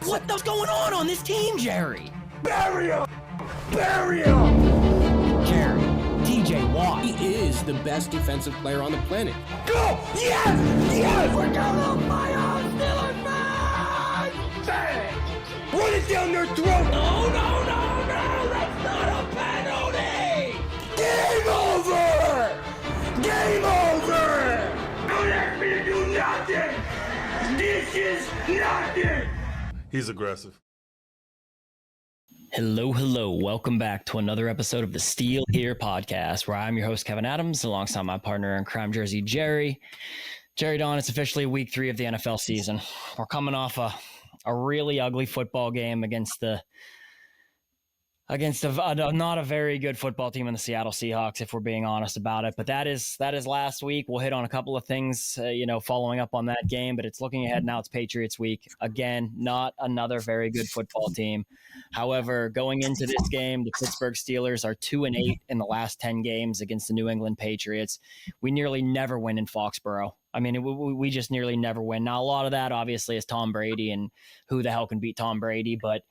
What the going on this team, Jerry? Bury him! Bury him! Jerry, TJ Watt. He is the best defensive player on the planet. Go! Yes! Yes! We're going to fire! Steelers fans! Bang! Run it down their throat! No! That's not a penalty! Game over! Game over! Don't ask me to do nothing! This is nothing! He's aggressive. Hello. Welcome back to another episode of the Steel Here podcast, where I'm your host, Kevin Adams, alongside my partner in crime, Jersey Jerry. Jerry Don, it's officially week 3 of the NFL season. We're coming off a really ugly football game against a not a very good football team in the Seattle Seahawks, if we're being honest about it. But that is last week. We'll hit on a couple of things, following up on that game. But it's looking ahead now. It's Patriots week. Again, not another very good football team. However, going into this game, the Pittsburgh Steelers are 2-8 in the last 10 games against the New England Patriots. We nearly never win in Foxboro. I mean, we just nearly never win. Now, a lot of that, obviously, is Tom Brady, and who the hell can beat Tom Brady? But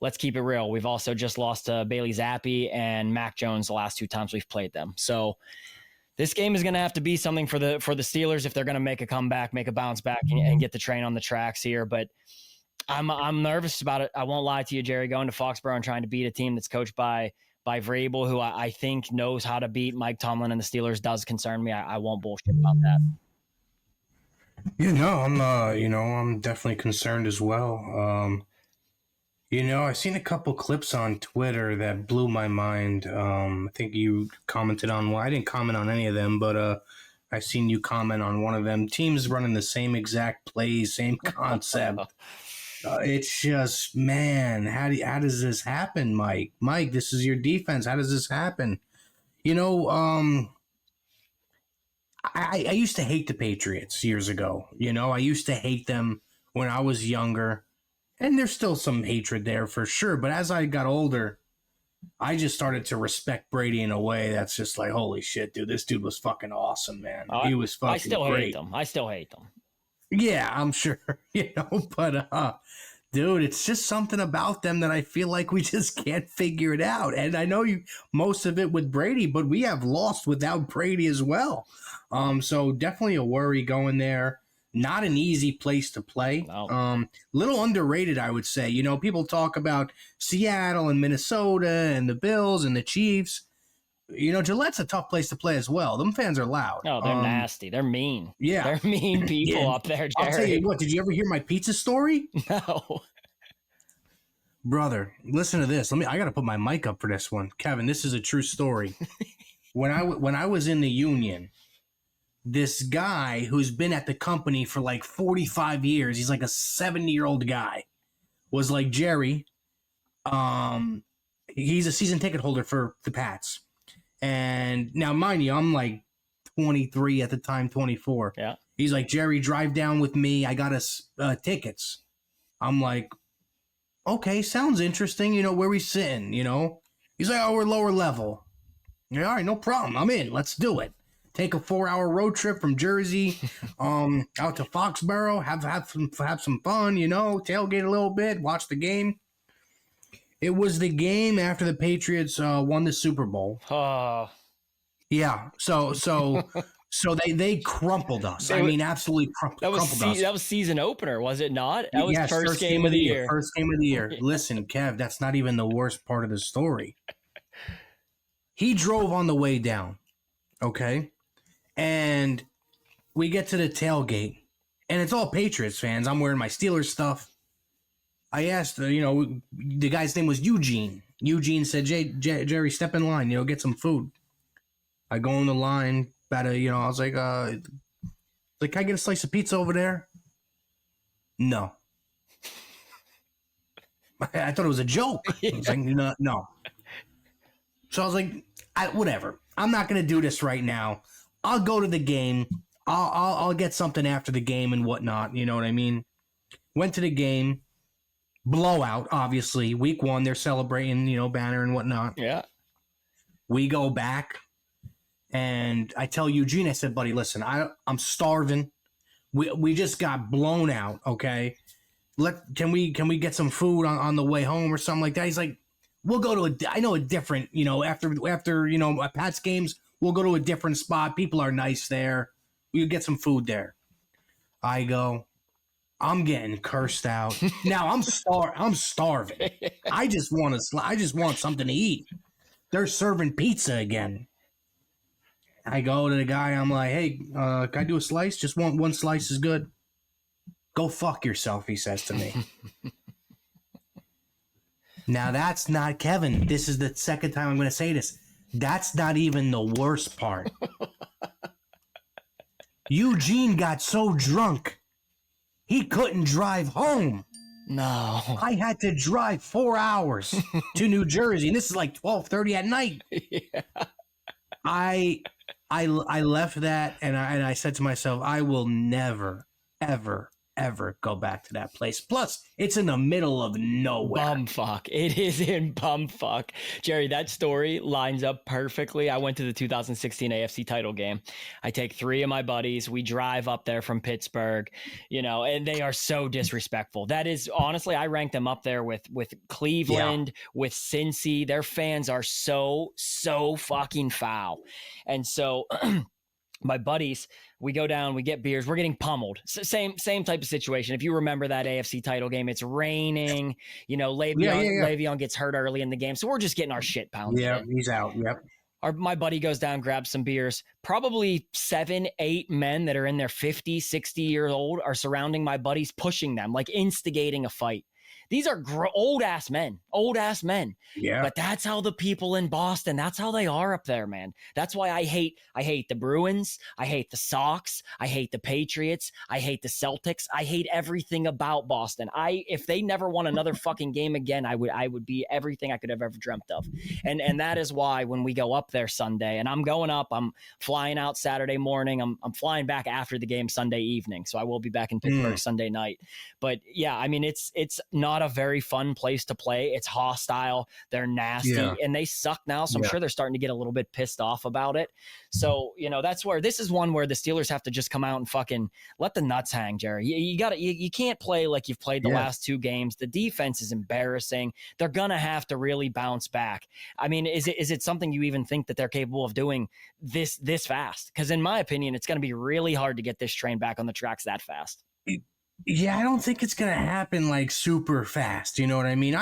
let's keep it real. We've also just lost to Bailey Zappi and Mac Jones the last 2 times we've played them. So this game is going to have to be something for the Steelers if they're going to make a comeback, make a bounce back, and get the train on the tracks here. But I'm nervous about it. I won't lie to you, Jerry. Going to Foxboro and trying to beat a team that's coached by Vrabel, who I think knows how to beat Mike Tomlin and the Steelers, does concern me. I won't bullshit about that. I'm definitely concerned as well. I've seen a couple clips on Twitter that blew my mind. I think you commented on one. I didn't comment on any of them, but I seen you comment on one of them. Teams running the same exact plays, same concept. It's just, man, how does this happen, Mike? Mike, this is your defense. How does this happen? I used to hate the Patriots years ago. I used to hate them when I was younger. And there's still some hatred there for sure. But as I got older, I just started to respect Brady in a way that's just like, holy shit, dude, this dude was fucking awesome, man. He was fucking great. I still hate them. Yeah, I'm sure, but dude, it's just something about them that I feel like we just can't figure it out. And I know most of it with Brady, but we have lost without Brady as well. So definitely a worry going there. Not an easy place to play. No. Little underrated, I would say. People talk about Seattle and Minnesota and the Bills and the Chiefs. Gillette's a tough place to play as well. Them fans are loud. No, they're nasty. They're mean. Yeah. They're mean people up there, Jerry. I'll tell you what, did you ever hear my pizza story? No. Brother, listen to this. I got to put my mic up for this one. Kevin, this is a true story. When I was in the union, this guy who's been at the company for like 45 years, he's like a 70-year-old guy, was like, Jerry, he's a season ticket holder for the Pats. And now, mind you, I'm like 23 at the time, 24. Yeah. He's like, Jerry, drive down with me. I got us tickets. I'm like, okay, sounds interesting. Where we sitting, He's like, oh, we're lower level. Yeah, all right, no problem. I'm in. Let's do it. Take a 4-hour road trip from Jersey out to Foxboro, have some fun, tailgate a little bit, watch the game. It was the game after the Patriots won the Super Bowl. Oh. Yeah, so they crumpled us. Absolutely crumpled us. That was season opener, was it not? That was first game of the year. First game of the year. Listen, Kev, that's not even the worst part of the story. He drove on the way down, okay? And we get to the tailgate, and it's all Patriots fans. I'm wearing my Steelers stuff. I asked, the guy's name was Eugene. Eugene said, Jerry, step in line, get some food. I go in the line, I was like, can I get a slice of pizza over there? No. I thought it was a joke. I was like, no. So I was like, whatever. I'm not going to do this right now. I'll go to the game. I'll get something after the game and whatnot. You know what I mean? Went to the game. Blowout, obviously. Week 1, they're celebrating, banner and whatnot. Yeah. We go back, and I tell Eugene, I said, buddy, listen, I'm starving. We just got blown out, okay? can we get some food on the way home or something like that? He's like, we'll go to a different, after Pat's games, we'll go to a different spot. People are nice there. We'll get some food there. I go, I'm getting cursed out. Now I'm starving. I just want something to eat. They're serving pizza again. I go to the guy. I'm like, hey, can I do a slice? Just one slice is good. Go fuck yourself, he says to me. Now that's not Kevin. This is the second time I'm going to say this. That's not even the worst part. Eugene got so drunk, he couldn't drive home. No. I had to drive 4 hours to New Jersey, and this is like 12:30 at night. Yeah. I left that, and I said to myself, I will never, ever go back to that place. Plus, it's in the middle of nowhere. Bumfuck. It is in bumfuck. Jerry, that story lines up perfectly. I went to the 2016 AFC title game. I take 3 of my buddies. We drive up there from Pittsburgh, and they are so disrespectful. That is, honestly, I rank them up there with Cleveland, with Cincy. Their fans are so fucking foul. And so my buddies, we go down, we get beers, we're getting pummeled. Same type of situation. If you remember that AFC title game, it's raining, Le'Veon gets hurt early in the game. So we're just getting our shit pounded. Yeah, he's out. Yep. My buddy goes down, grabs some beers. Probably 7-8 men that are in their 50, 60 years old are surrounding my buddies, pushing them, like instigating a fight. These are old ass men. Yeah. But that's how the people in Boston, that's how they are up there, man. That's why I hate the Bruins. I hate the Sox. I hate the Patriots. I hate the Celtics. I hate everything about Boston. If they never won another fucking game again, I would be everything I could have ever dreamt of. And that is why when we go up there Sunday, and I'm going up, I'm flying out Saturday morning. I'm flying back after the game Sunday evening. So I will be back in Pittsburgh Sunday night. But yeah, I mean, it's not a very fun place to play. It's hostile. They're nasty and they suck now. So I'm sure they're starting to get a little bit pissed off about it. So, that's where this is one where the Steelers have to just come out and fucking let the nuts hang, Jerry. You can't play like you've played the last 2 games. The defense is embarrassing. They're going to have to really bounce back. I mean, is it something you even think that they're capable of doing this fast? Because in my opinion, it's going to be really hard to get this train back on the tracks that fast. Yeah, I don't think it's going to happen like super fast. You know what I mean?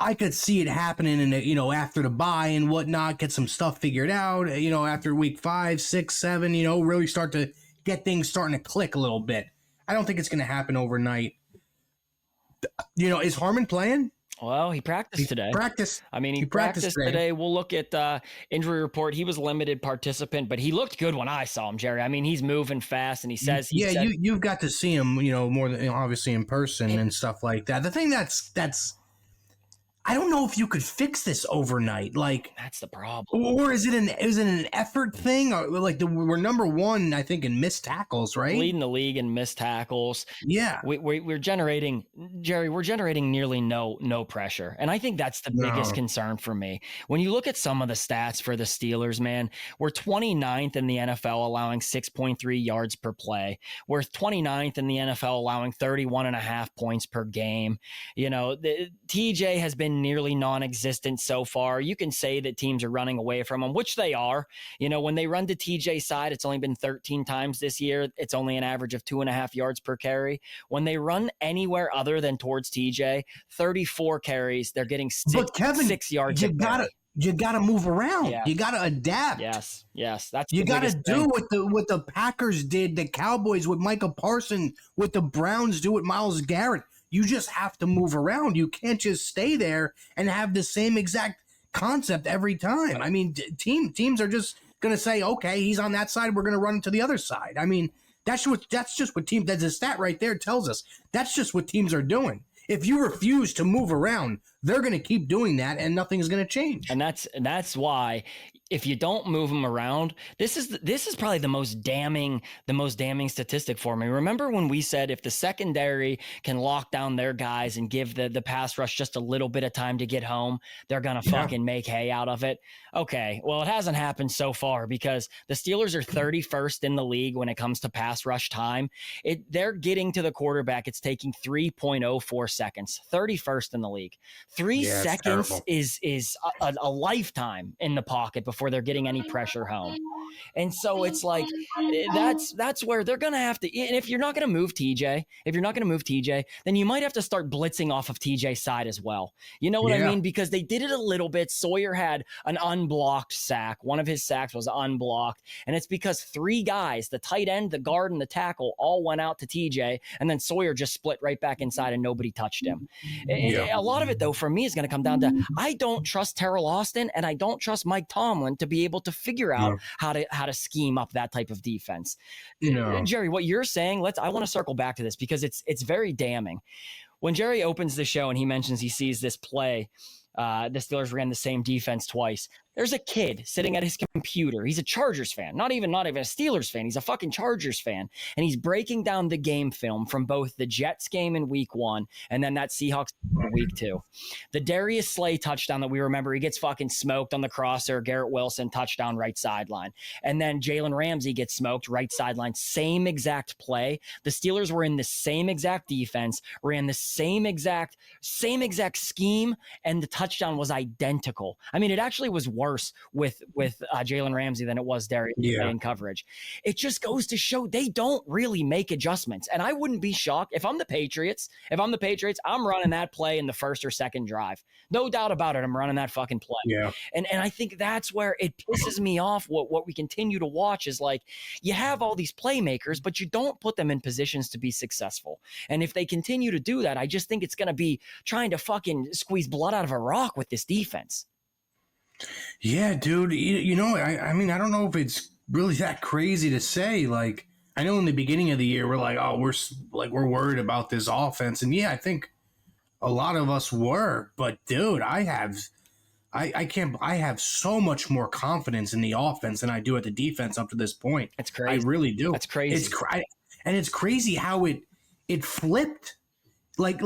I could see it happening in after the bye and whatnot, get some stuff figured out, after week 5, 6, 7, really start to get things starting to click a little bit. I don't think it's going to happen overnight. Is Harmon playing? Well, he practiced today. He practiced today. We'll look at injury report. He was limited participant, but he looked good when I saw him, Jerry. I mean, he's moving fast, and he says, you've got to see him, more than obviously in person and stuff like that. The thing that's I don't know if you could fix this overnight. Like, that's the problem. Or is it an effort thing? Or like we're number 1, I think, in missed tackles, right? Leading the league in missed tackles. Yeah. We're generating, Jerry, nearly no pressure. And I think that's the biggest concern for me. When you look at some of the stats for the Steelers, man, we're 29th in the NFL allowing 6.3 yards per play. We're 29th in the NFL allowing 31.5 points per game. The TJ has been nearly non-existent so far. You can say that teams are running away from him, which they are. When they run to TJ's side, it's only been 13 times this year. It's only an average of 2.5 yards per carry. When they run anywhere other than towards TJ, 34 carries, they're getting 6 yards. You gotta move around. Yeah. You gotta adapt. Yes. That's you gotta do what the Packers did, the Cowboys with Micah Parsons, what the Browns do with Myles Garrett. You just have to move around. You can't just stay there and have the same exact concept every time. I mean, teams are just going to say, okay, he's on that side, we're going to run to the other side. I mean, that's just what teams, that's a stat right there tells us. That's just what teams are doing. If you refuse to move around, they're going to keep doing that and nothing's going to change. And that's why if you don't move them around, this is probably the most damning statistic for me. Remember when we said if the secondary can lock down their guys and give the pass rush just a little bit of time to get home, they're gonna fucking make hay out of it. Okay, well, it hasn't happened so far because the Steelers are 31st in the league when it comes to pass rush time. They're getting to the quarterback. It's taking 3.04 seconds. 31st in the league. 3 seconds is a lifetime in the pocket before they're getting any pressure home. And so it's like that's where they're gonna have to. And if you're not gonna move TJ, then you might have to start blitzing off of TJ's side as well. You know what I mean? Because they did it a little bit. Sawyer had an unblocked sack. One of his sacks was unblocked, and it's because 3 guys, the tight end, the guard, and the tackle, all went out to TJ, and then Sawyer just split right back inside, and nobody touched him. A lot of it, though, for me, is going to come down to I don't trust Terrell Austin, and I don't trust Mike Tomlin to be able to figure out how to scheme up that type of defense. Jerry, what you're saying, I want to circle back to this because it's very damning. When Jerry opens the show and he mentions he sees this play, the Steelers ran the same defense twice. There's a kid sitting at his computer. He's a Chargers fan, not even a Steelers fan. He's a fucking Chargers fan. And he's breaking down the game film from both the Jets game in week 1 and then that Seahawks in week 2. The Darius Slay touchdown that we remember, he gets fucking smoked on the crosser. Garrett Wilson touchdown right sideline. And then Jalen Ramsey gets smoked right sideline. Same exact play. The Steelers were in the same exact defense, ran the same exact scheme, and the touchdown was identical. I mean, it actually was worse with Jalen Ramsey than it was Darius in coverage. It just goes to show they don't really make adjustments. And I wouldn't be shocked if I'm the Patriots, I'm running that play in the first or second drive. No doubt about it. I'm running that fucking play. Yeah. And I think that's where it pisses me off. What we continue to watch is like, you have all these playmakers, but you don't put them in positions to be successful. And if they continue to do that, I just think it's going to be trying to fucking squeeze blood out of a rock with this defense. Yeah, dude. I mean, I don't know if it's really that crazy to say. Like, I know in the beginning of the year, we're like, oh, we're worried about this offense. And yeah, I think a lot of us were. But dude, I have so much more confidence in the offense than I do at the defense up to this point. It's crazy. I really do. That's crazy. And it's crazy how it flipped. Like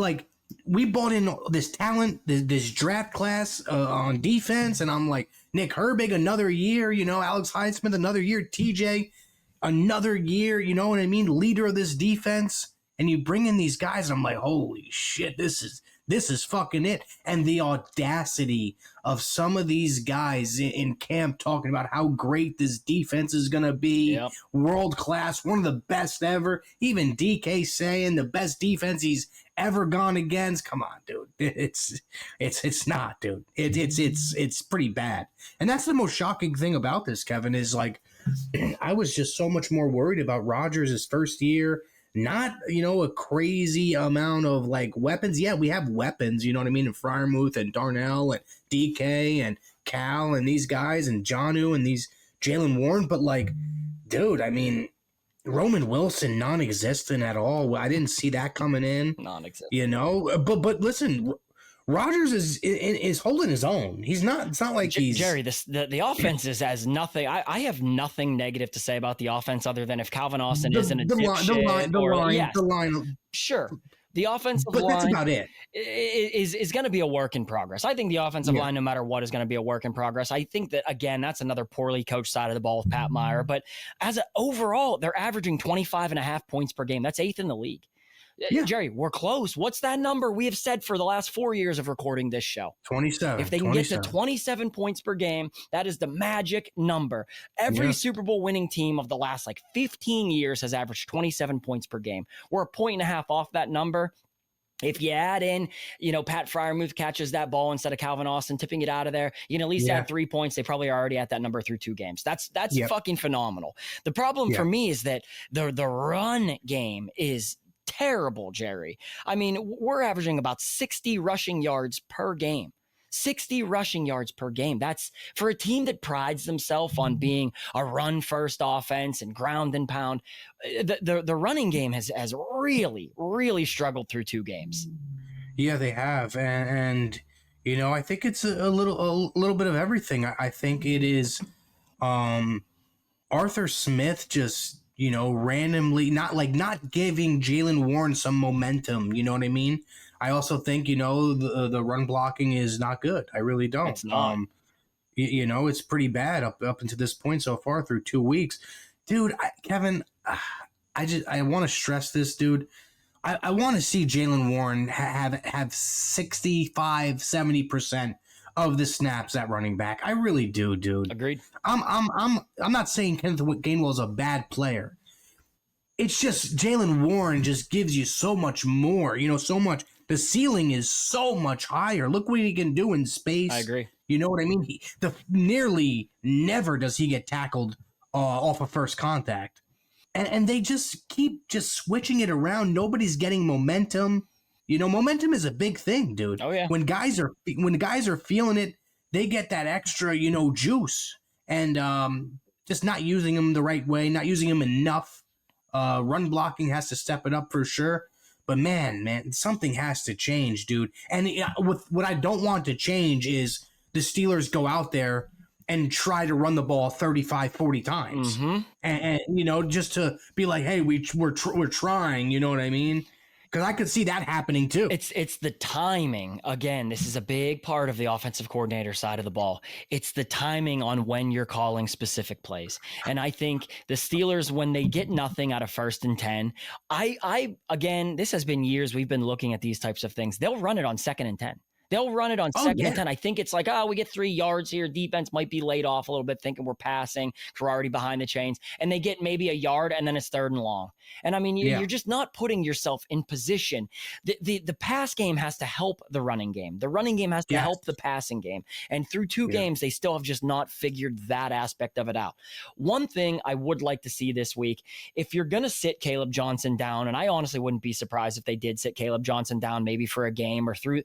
we bought in this talent, this draft class on defense, and I'm like, Nick Herbig, another year, Alex Highsmith, another year, TJ, another year, you know what I mean? Leader of this defense. And you bring in these guys, and I'm like, holy shit, this is fucking it. And the audacity of some of these guys in camp talking about how great this defense is going to be, world class, one of the best ever. Even DK saying the best defense he's ever gone against. Come on, dude. It's not, dude. It's pretty bad. And that's the most shocking thing about this, Kevin, is like, I was just so much more worried about Rodgers' first year. Not, a crazy amount of like weapons. Yeah, we have weapons, you know what I mean? And Freiermuth and Darnell and DK and Cal and these guys and Jonnu and these Jalen Warren. But like, dude, I mean, Roman Wilson, non-existent at all. I didn't see that coming in. Non-existent. But listen, Rodgers is holding his own. He's not. It's not like he's Jerry. The offense is as nothing. I have nothing negative to say about the offense other than if Calvin Austin isn't a dipshit. The line. Sure. The offensive line, that's about it. Is going to be a work in progress. I think the offensive line, no matter what, is going to be a work in progress. I think that, again, that's another poorly coached side of the ball with Pat Meyer. But overall, they're averaging 25.5 points per game. That's 8th in the league. Yeah. Jerry, we're close. What's that number we have said for the last 4 years of recording this show? 27. If they can get to 27 points per game, that is the magic number. Every Super Bowl winning team of the last 15 years has averaged 27 points per game. We're 1.5 points off that number. If you add in, Pat Freiermuth catches that ball instead of Calvin Austin tipping it out of there, you can at least add 3 points. They probably are already at that number through 2 games. That's fucking phenomenal. The problem for me is that the run game is terrible, Jerry. I mean, we're averaging about 60 rushing yards per game. 60 rushing yards per game. That's for a team that prides themselves on being a run-first offense and ground and pound. The running game has really, really struggled through 2 games. Yeah, they have, and I think it's a little bit of everything. I think it is Arthur Smith just, randomly not giving Jalen Warren some momentum. You know what I mean? I also think, the run blocking is not good. I really don't. It's not. It's pretty bad up until this point so far through 2 weeks. Dude, Kevin, I want to stress this, dude. I want to see Jalen Warren have 65, 70% of the snaps at running back. I really do, dude. Agreed. I'm not saying Kenneth Gainwell is a bad player. It's just Jalen Warren just gives you so much more. So much. The ceiling is so much higher. Look what he can do in space. I agree. You know what I mean? Nearly never does he get tackled off of first contact. And they just keep just switching it around. Nobody's getting momentum. Momentum is a big thing, dude. Oh yeah. When guys are feeling it, they get that extra, juice. And just not using them the right way, not using them enough. Run blocking has to step it up for sure. But man, something has to change, dude. And what I don't want to change is the Steelers go out there and try to run the ball 35, 40 times. Mm-hmm. And just to be like, hey, we're trying, you know what I mean? Because I could see that happening too. It's the timing. Again, this is a big part of the offensive coordinator side of the ball. It's the timing on when you're calling specific plays. And I think the Steelers, when they get nothing out of 1st and 10, again, this has been years we've been looking at these types of things. They'll run it on 2nd and 10. They'll run it on 2nd and 10. I think it's like, we get 3 yards here. Defense might be laid off a little bit, thinking we're passing because we're already behind the chains. And they get maybe a yard, and then it's 3rd and long. And I mean, you're just not putting yourself in position. The pass game has to help the running game. The running game has to help the passing game. And through 2 games, they still have just not figured that aspect of it out. One thing I would like to see this week, if you're going to sit Caleb Johnson down, and I honestly wouldn't be surprised if they did sit Caleb Johnson down maybe for a game or through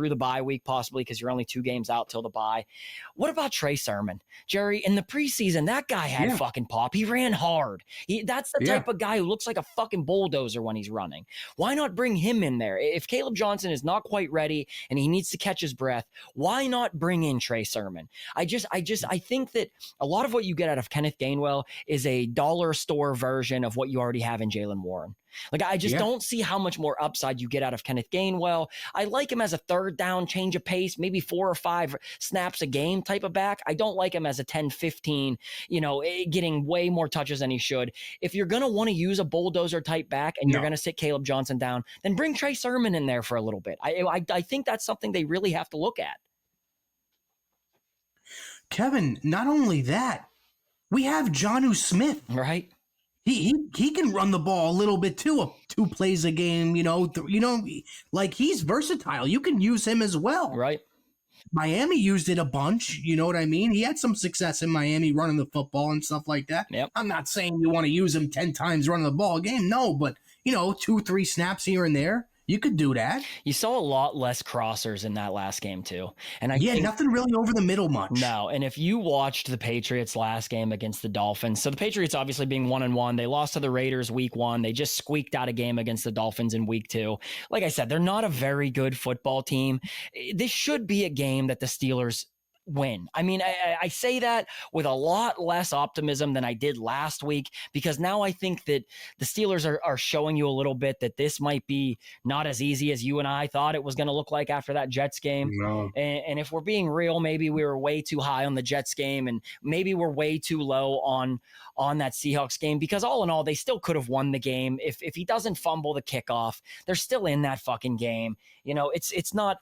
the bye week, possibly, because you're only 2 games out till the bye. What about Trey Sermon? Jerry, in the preseason, that guy had fucking pop. He ran hard. That's the type of guy who looks like a fucking bulldozer when he's running. Why not bring him in there? If Caleb Johnson is not quite ready and he needs to catch his breath, why not bring in Trey Sermon? I think that a lot of what you get out of Kenneth Gainwell is a dollar store version of what you already have in Jalen Warren. Like, I just don't see how much more upside you get out of Kenneth Gainwell. I like him as a 3rd down, change of pace, maybe 4 or 5 snaps a game type of back. I don't like him as a 10, 15, getting way more touches than he should. If you're going to want to use a bulldozer type back and you're going to sit Caleb Johnson down, then bring Trey Sermon in there for a little bit. I think that's something they really have to look at. Kevin, not only that, we have Jonnu Smith. Right. He can run the ball a little bit too. 2 plays a game, like he's versatile. You can use him as well. Right. Miami used it a bunch. You know what I mean? He had some success in Miami running the football and stuff like that. Yep. I'm not saying you want to use him 10 times running the ball a game. No, but 2, 3 snaps here and there. You could do that. You saw a lot less crossers in that last game too. And I think nothing really over the middle much. No. And if you watched the Patriots last game against the Dolphins, so the Patriots obviously being 1-1, they lost to the Raiders week 1. They just squeaked out a game against the Dolphins in week 2. Like I said, they're not a very good football team. This should be a game that the Steelers win. I mean, I say that with a lot less optimism than I did last week, because now I think that the Steelers are showing you a little bit that this might be not as easy as you and I thought it was going to look like after that Jets game. No. And if we're being real, maybe we were way too high on the Jets game, and maybe we're way too low on that Seahawks game, because all in all, they still could have won the game. If he doesn't fumble the kickoff, they're still in that fucking game. It's not.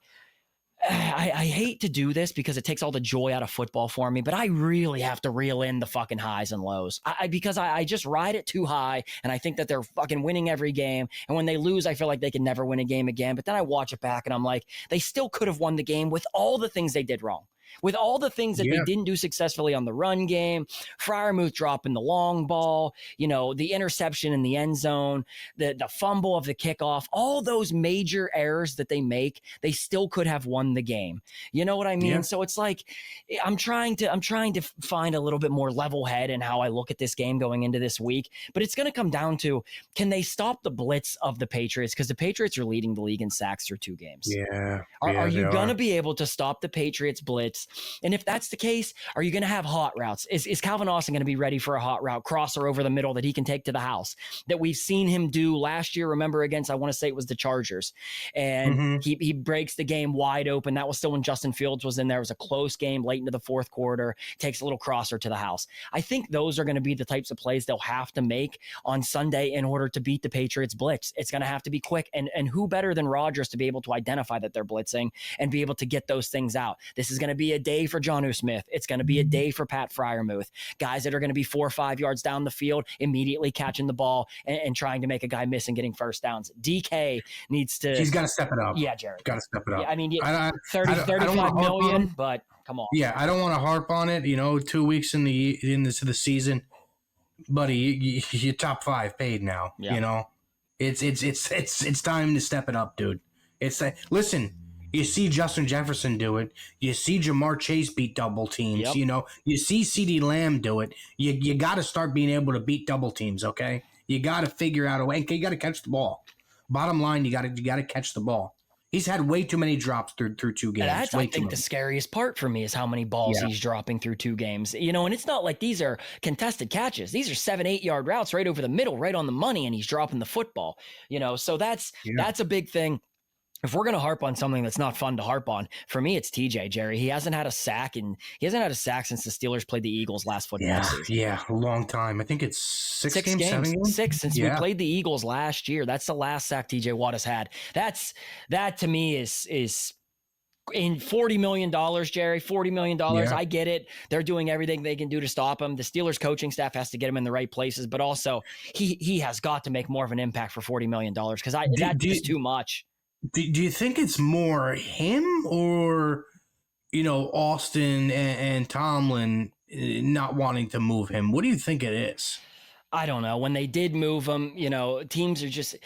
I hate to do this because it takes all the joy out of football for me, but I really have to reel in the fucking highs and lows because I just ride it too high, and I think that they're fucking winning every game. And when they lose, I feel like they can never win a game again. But then I watch it back and I'm like, they still could have won the game with all the things they did wrong. With all the things that they didn't do successfully on the run game, Freiermuth dropping the long ball, the interception in the end zone, the fumble of the kickoff, all those major errors that they make, they still could have won the game. You know what I mean? Yeah. So it's like, I'm trying to find a little bit more level head in how I look at this game going into this week, but it's going to come down to, can they stop the blitz of the Patriots? Because the Patriots are leading the league in sacks through 2 games. Yeah. Are you going to be able to stop the Patriots blitz blitz. And if that's the case, are you going to have hot routes? Is Calvin Austin going to be ready for a hot route crosser over the middle that he can take to the house that we've seen him do last year? Remember against, I want to say it was the Chargers, and he breaks the game wide open. That was still when Justin Fields was in there. It was a close game late into the fourth quarter, takes a little crosser to the house. I think those are going to be the types of plays they'll have to make on Sunday in order to beat the Patriots blitz. It's going to have to be quick. And who better than Rodgers to be able to identify that they're blitzing and be able to get those things out? This is going to be a day for Jonnu Smith. It's going to be a day for Pat Freiermuth. Guys that are going to be 4 or 5 yards down the field, immediately catching the ball and trying to make a guy miss and getting first downs. DK needs to... He's got to step it up. Yeah, Jared. Got to step it up. Yeah, I mean, 35 million, but come on. Yeah, I don't want to harp on it. 2 weeks into the season, buddy, you're top 5 paid now. Yeah. It's time to step it up, dude. Listen, you see Justin Jefferson do it. You see Jamar Chase beat double teams. Yep. You see CeeDee Lamb do it. You got to start being able to beat double teams. Okay, you got to figure out a way. You got to catch the ball. Bottom line, you got to catch the ball. He's had way too many drops through 2 games. That's, I think, the scariest part for me is how many balls he's dropping through 2 games. And it's not like these are contested catches. These are 7-8 yard routes right over the middle, right on the money, and he's dropping the football. So that's a big thing. If we're going to harp on something that's not fun to harp on, for me, it's TJ, Jerry. He hasn't had a sack since the Steelers played the Eagles last football season. Yeah, a long time. I think it's 6 games, 7 games? 6 since we played the Eagles last year. That's the last sack TJ Watt has had. That to me is in $40 million, Jerry, $40 million. Yeah. I get it. They're doing everything they can do to stop him. The Steelers coaching staff has to get him in the right places, but also he has got to make more of an impact for $40 million because that's just too much. Do you think it's more him or, Austin and Tomlin not wanting to move him? What do you think it is? I don't know. When they did move him, teams are just,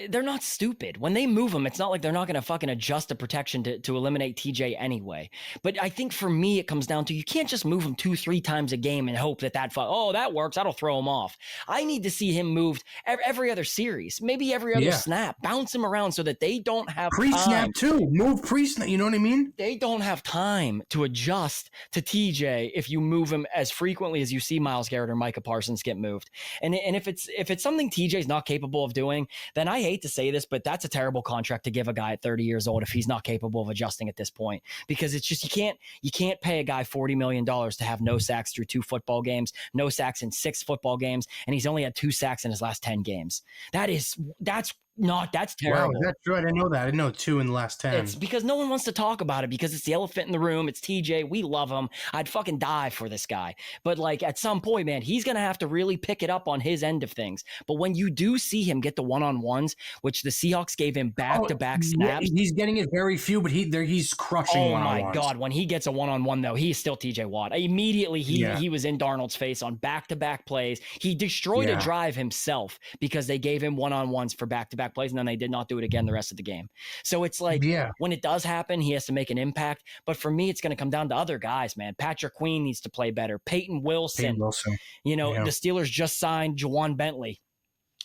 they're not stupid. When they move him, it's not like they're not going to fucking adjust the protection to eliminate TJ anyway. But I think for me, it comes down to you can't just move him 2-3 times a game and hope that works. That'll throw him off. I need to see him moved every other series, maybe every other snap, bounce him around so that they don't have pre-snap too. Move pre-snap. You know what I mean? They don't have time to adjust to TJ if you move him as frequently as you see Myles Garrett or Micah Parsons get moved. And if it's something TJ's not capable of doing, then I hate to say this, but that's a terrible contract to give a guy at 30 years old if he's not capable of adjusting at this point, because it's just, you can't pay a guy $40 million to have no sacks through 2 football games, no sacks in 6 football games. And he's only had 2 sacks in his last 10 games. That's terrible. Wow, that's true. I didn't know that. I didn't know 2 in the last 10. It's because no one wants to talk about it because it's the elephant in the room. It's TJ. We love him. I'd fucking die for this guy. But at some point, man, he's going to have to really pick it up on his end of things. But when you do see him get the one-on-ones, which the Seahawks gave him back-to-back snaps. He's getting it very few, but he's crushing one-on-ones. Oh my God. When he gets a one-on-one though, he's still TJ Watt. Immediately he was in Darnold's face on back-to-back plays. He destroyed a drive himself because they gave him one-on-ones for back-to-back plays, and then they did not do it again the rest of the game. So it's when it does happen, he has to make an impact. But for me, it's going to come down to other guys, man. Patrick Queen needs to play better. Peyton Wilson. The Steelers just signed Juwan Bentley,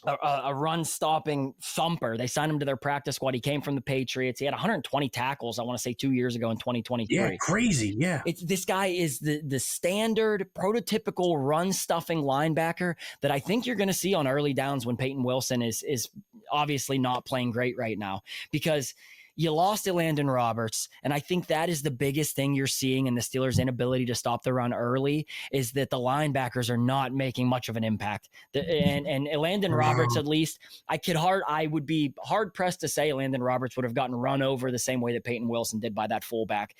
a run-stopping thumper. They signed him to their practice squad. He came from the Patriots. He had 120 tackles, I want to say 2 years ago in 2023. Yeah, crazy, yeah. This guy is the standard, prototypical run-stuffing linebacker that I think you're going to see on early downs when Peyton Wilson is obviously not playing great right now, because you lost Elandon Roberts, and I think that is the biggest thing you're seeing in the Steelers' inability to stop the run early, is that the linebackers are not making much of an impact. And Elandon Roberts, at least, I would be hard-pressed to say Elandon Roberts would have gotten run over the same way that Peyton Wilson did by that fullback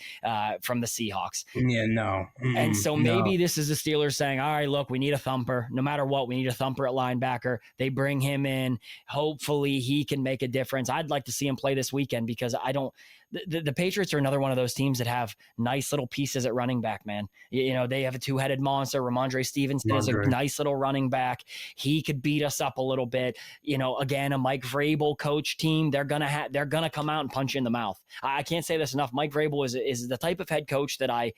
from the Seahawks. Yeah, no. And so maybe this is the Steelers saying, all right, look, we need a thumper. No matter what, we need a thumper at linebacker. They bring him in. Hopefully he can make a difference. I'd like to see him play this weekend, because the Patriots are another one of those teams that have nice little pieces at running back, man. They have a 2-headed monster. Ramondre Stevenson is a nice little running back. He could beat us up a little bit. Again, a Mike Vrabel coach team, they're gonna come out and punch you in the mouth. I can't say this enough. Mike Vrabel is the type of head coach that I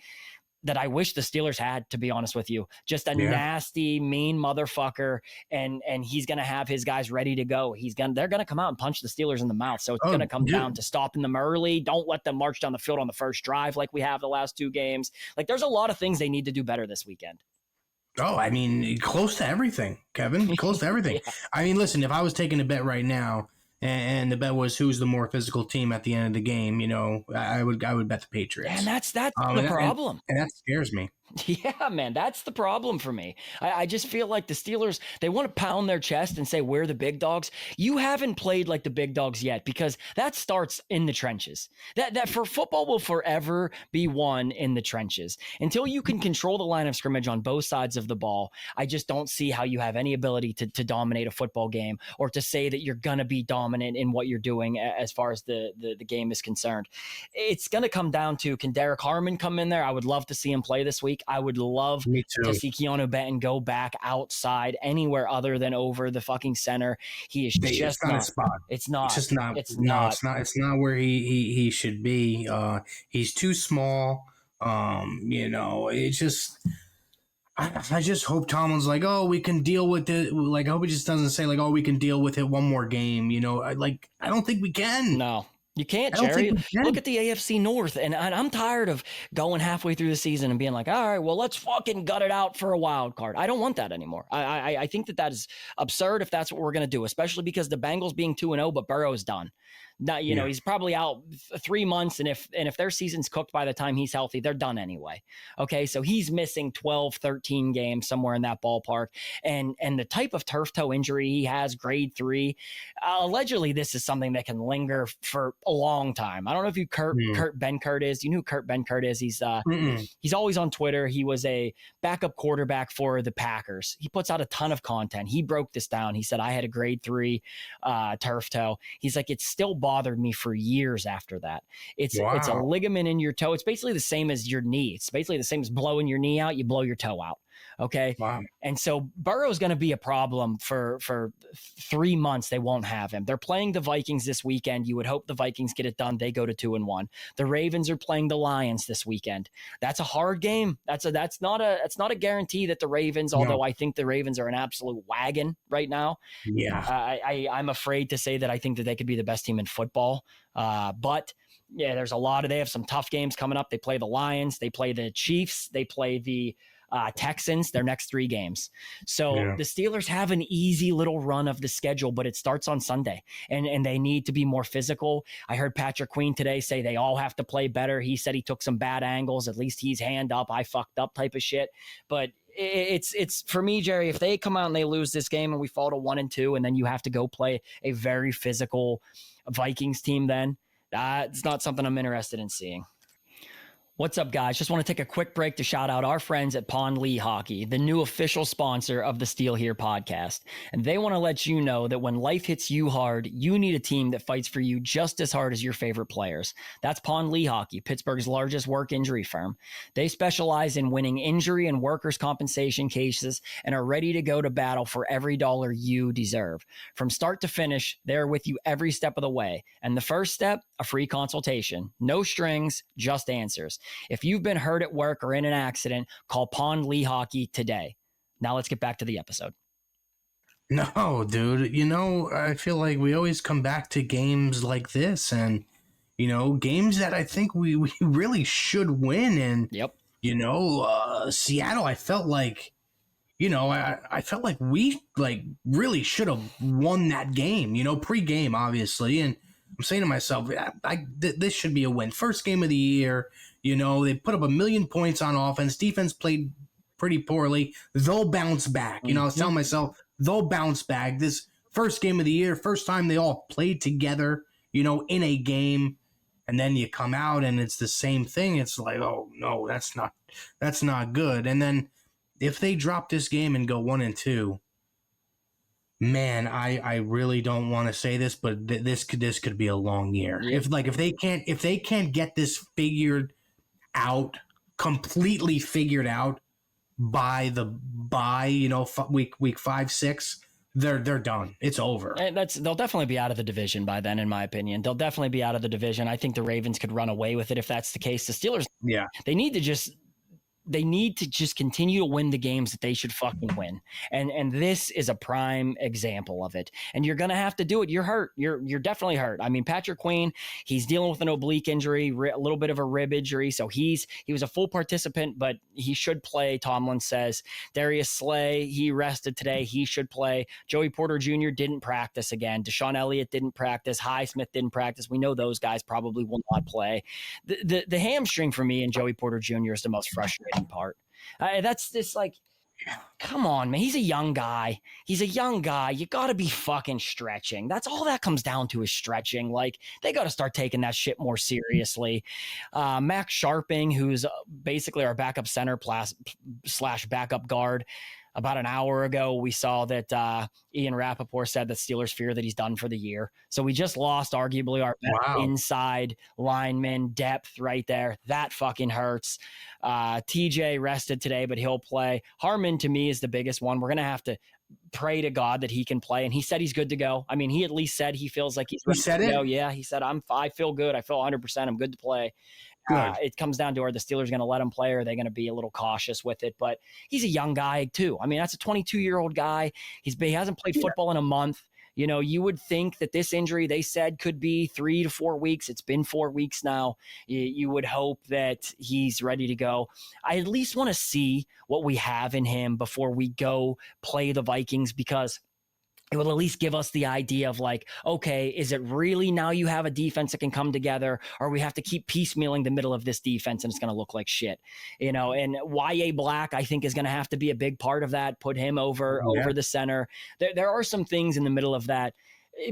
that I wish the Steelers had, to be honest with you. Just a nasty, mean motherfucker, and he's going to have his guys ready to go. They're going to come out and punch the Steelers in the mouth. So it's going to come down to stopping them early. Don't let them march down the field on the first drive like we have the last 2 games. Like, there's a lot of things they need to do better this weekend. Oh, I mean, close to everything, Kevin. Close to everything. I mean, listen, if I was taking a bet right now, and the bet was who's the more physical team at the end of the game, I would bet the Patriots. And that's the problem. And that scares me. Yeah, man, that's the problem for me. I just feel like the Steelers, they want to pound their chest and say, we're the big dogs. You haven't played like the big dogs yet, because that starts in the trenches. That for football will forever be won in the trenches. Until you can control the line of scrimmage on both sides of the ball, I just don't see how you have any ability to dominate a football game, or to say that you're going to be dominant in what you're doing as far as the game is concerned. It's going to come down to, can Derek Harmon come in there? I would love to see him play this week. I would love to see Keanu Benton go back outside anywhere other than over the fucking center. He is just not a spot. It's not. It's just not. It's not. It's not where he should be. He's too small. It's just. I just hope Tomlin's like, oh, we can deal with it. Like, I hope he just doesn't say like, oh, we can deal with it one more game. I don't think we can. No. You can't, Jerry. Look at the AFC North, and I'm tired of going halfway through the season and being like, all right, well, let's fucking gut it out for a wild card. I don't want that anymore. I think that is absurd if that's what we're going to do, especially because the Bengals being 2-0, but Burrow's done. Now, he's probably out 3 months, and if their season's cooked by the time he's healthy, they're done anyway. Okay, so he's missing 12, 13 games, somewhere in that ballpark. And the type of turf toe injury he has, grade 3, allegedly this is something that can linger for a long time. I don't know if you Kurt Benkert is. You know who Kurt Benkert is? He's always on Twitter. He was a backup quarterback for the Packers. He puts out a ton of content. He broke this down. He said, I had a grade 3 turf toe. He's like, it's still bothered me for years after that. It's a ligament in your toe. It's basically the same as your knee. It's basically the same as blowing your knee out. You blow your toe out. Okay. Wow. And so Burrow's going to be a problem for 3 months. They won't have him. They're playing the Vikings this weekend. You would hope the Vikings get it done. They go to 2-1. The Ravens are playing the Lions this weekend. That's a hard game. That's not a guarantee that the Ravens, although I think the Ravens are an absolute wagon right now. Yeah. I'm afraid to say that I think that they could be the best team in football. But yeah, they have some tough games coming up. They play the Lions, they play the Chiefs, they play the Texans, their next 3 games. So the Steelers have an easy little run of the schedule, but it starts on Sunday, and they need to be more physical. I heard Patrick Queen today say they all have to play better. He said he took some bad angles. At least he's hand up, I fucked up type of shit. But it's for me, Jerry, if they come out and they lose this game and we fall to 1-2, and then you have to go play a very physical Vikings team, then it's not something I'm interested in seeing. What's up, guys? Just want to take a quick break to shout out our friends at Pond Lee Hockey, the new official sponsor of the Steel Here podcast. And they want to let you know that when life hits you hard, you need a team that fights for you just as hard as your favorite players. That's Pond Lee Hockey, Pittsburgh's largest work injury firm. They specialize in winning injury and workers' compensation cases and are ready to go to battle for every dollar you deserve. From start to finish, they're with you every step of the way. And the first step, a free consultation. No strings, just answers. If you've been hurt at work or in an accident, call Pond Lee Hockey today. Now let's get back to the episode. No, dude. I feel like we always come back to games like this, and games that I think we really should win. And Seattle, I felt like I felt like we really should have won that game. Pre-game, obviously, and I'm saying to myself, this should be a win. First game of the year. They put up 1 million points on offense. Defense played pretty poorly. They'll bounce back. I was telling myself, they'll bounce back. This first game of the year, first time they all played together, in a game. And then you come out and it's the same thing. It's like, oh, no, that's not good. And then if they drop this game and go 1-2, man, I really don't want to say this, but this could be a long year. Yeah. If they can't get this completely figured out by week 5, 6, they're done. It's over. And they'll definitely be out of the division by then, in my opinion. They'll definitely be out of the division. I think the Ravens could run away with it if that's the case. The Steelers, they need to just they need to just continue to win the games that they should fucking win. And this is a prime example of it. And you're going to have to do it. You're hurt. You're definitely hurt. I mean, Patrick Queen, he's dealing with an oblique injury, a little bit of a rib injury. So he was a full participant, but he should play. Tomlin says Darius Slay, he rested today. He should play. Joey Porter Jr. didn't practice again. Deshaun Elliott didn't practice. Highsmith didn't practice. We know those guys probably will not play. The hamstring for me and Joey Porter Jr. is the most frustrating part. That's just like, come on, man. He's a young guy. You got to be fucking stretching. That's all that comes down to is stretching. Like, they got to start taking that shit more seriously. Max Sharping, who's basically our backup center / backup guard. About an hour ago, we saw that Ian Rappaport said that Steelers fear that he's done for the year. So we just lost arguably our best inside lineman depth right there. That fucking hurts. TJ rested today, but he'll play. Harmon, to me, is the biggest one. We're going to have to pray to God that he can play. And he said he's good to go. I mean, he at least said he feels like he's ready to go. Yeah, he said, I feel good. I feel 100%. I'm good to play. It comes down to, are the Steelers going to let him play, or are they going to be a little cautious with it? But he's a young guy too. I mean, that's a 22-year-old guy. He hasn't played football in a month. You know, you would think that this injury, they said, could be 3 to 4 weeks. It's been 4 weeks now. You would hope that he's ready to go. I at least want to see what we have in him before we go play the Vikings, because it will at least give us the idea of like, okay, is it really now you have a defense that can come together, or we have to keep piecemealing the middle of this defense and it's going to look like shit, you know? And YA Black, I think, is going to have to be a big part of that. Put him over the center. There are some things in the middle of that,